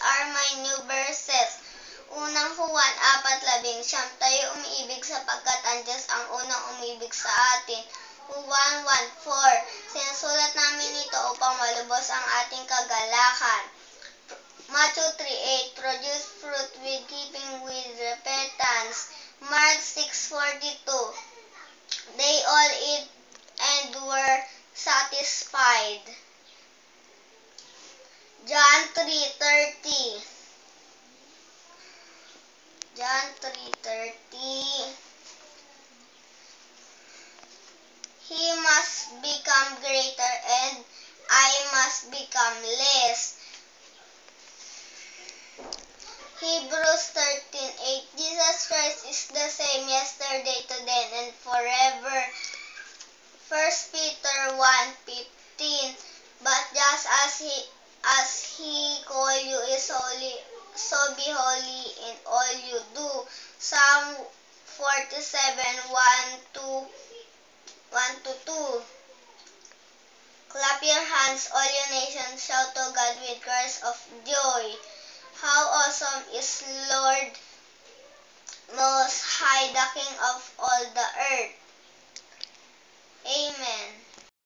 are my new verses. Unang Juan 4:19, tayo umiibig sapagkat ang Diyos ang unang umibig sa atin. Juan 1:4, sinusulat namin ito upang malubos ang ating kagalakan. Matthew 3:8, produce fruit with keeping with repentance. Mark 6:42, they all ate and were satisfied. John 3:30, he must become greater and I must become less. Hebrews 13:8, Jesus Christ is the same yesterday, today, and forever. 1 Peter 1:15, but just as he called you is holy, so be holy in all you do. Psalm 47:1-2. Clap your hands, all you nations, shout to God with cries of joy. How awesome is Lord Most High, the King of all the earth.